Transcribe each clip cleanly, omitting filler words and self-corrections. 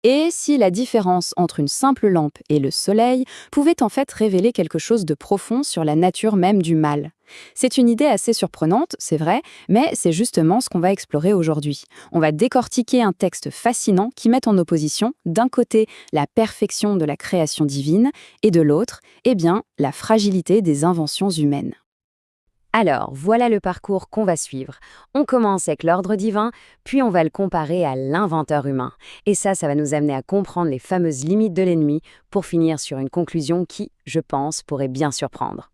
Et si la différence entre une simple lampe et le soleil pouvait en fait révéler quelque chose de profond sur la nature même du mal. C'est une idée assez surprenante, c'est vrai, mais c'est justement ce qu'on va explorer aujourd'hui. On va décortiquer un texte fascinant qui met en opposition, d'un côté, la perfection de la création divine, et de l'autre, eh bien, la fragilité des inventions humaines. Alors, voilà le parcours qu'on va suivre. On commence avec l'ordre divin, puis on va le comparer à l'inventeur humain. Et ça va nous amener à comprendre les fameuses limites de l'ennemi pour finir sur une conclusion qui, je pense, pourrait bien surprendre.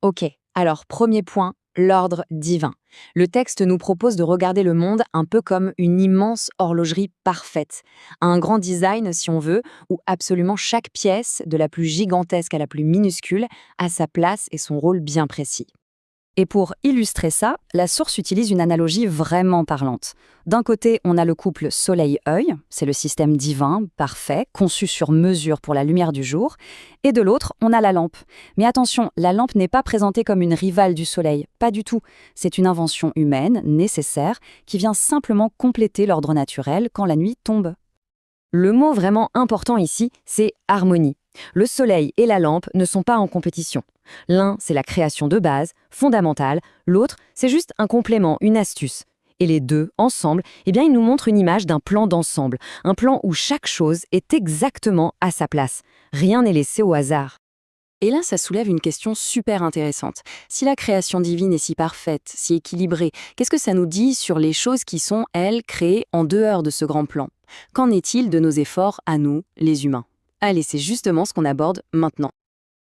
Ok, alors premier point, l'ordre divin. Le texte nous propose de regarder le monde un peu comme une immense horlogerie parfaite. Un grand design, si on veut, où absolument chaque pièce, de la plus gigantesque à la plus minuscule, a sa place et son rôle bien précis. Et pour illustrer ça, la source utilise une analogie vraiment parlante. D'un côté, on a le couple soleil-œil, c'est le système divin, parfait, conçu sur mesure pour la lumière du jour, et de l'autre, on a la lampe. Mais attention, la lampe n'est pas présentée comme une rivale du soleil, pas du tout. C'est une invention humaine, nécessaire, qui vient simplement compléter l'ordre naturel quand la nuit tombe. Le mot vraiment important ici, c'est harmonie. Le soleil et la lampe ne sont pas en compétition. L'un, c'est la création de base, fondamentale, l'autre, c'est juste un complément, une astuce. Et les deux, ensemble, eh bien, ils nous montrent une image d'un plan d'ensemble, un plan où chaque chose est exactement à sa place. Rien n'est laissé au hasard. Et là, ça soulève une question super intéressante. Si la création divine est si parfaite, si équilibrée, qu'est-ce que ça nous dit sur les choses qui sont, elles, créées en dehors de ce grand plan? Qu'en est-il de nos efforts à nous, les humains? Allez, c'est justement ce qu'on aborde maintenant.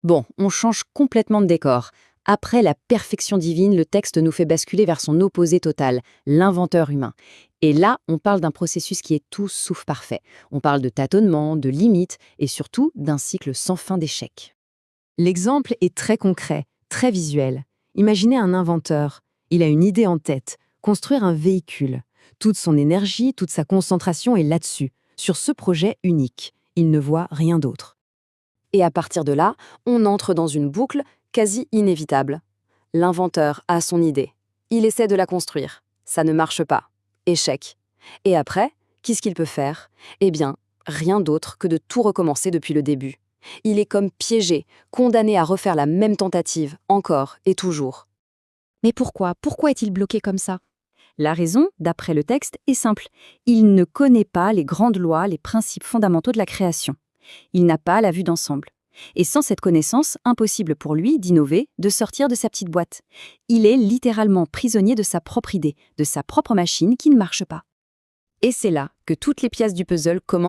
Bon, on change complètement de décor. Après la perfection divine, le texte nous fait basculer vers son opposé total, l'inventeur humain. Et là, on parle d'un processus qui est tout sauf parfait. On parle de tâtonnements, de limites et surtout d'un cycle sans fin d'échecs. L'exemple est très concret, très visuel. Imaginez un inventeur. Il a une idée en tête, construire un véhicule. Toute son énergie, toute sa concentration est là-dessus, sur ce projet unique. Il ne voit rien d'autre. Et à partir de là, on entre dans une boucle quasi inévitable. L'inventeur a son idée. Il essaie de la construire. Ça ne marche pas. Échec. Et après, qu'est-ce qu'il peut faire? Eh bien, rien d'autre que de tout recommencer depuis le début. Il est comme piégé, condamné à refaire la même tentative, encore et toujours. Mais pourquoi? Pourquoi est-il bloqué comme ça? La raison, d'après le texte, est simple. Il ne connaît pas les grandes lois, les principes fondamentaux de la création. Il n'a pas la vue d'ensemble. Et sans cette connaissance, impossible pour lui d'innover, de sortir de sa petite boîte. Il est littéralement prisonnier de sa propre idée, de sa propre machine qui ne marche pas. Et c'est là que toutes les pièces du puzzle commencent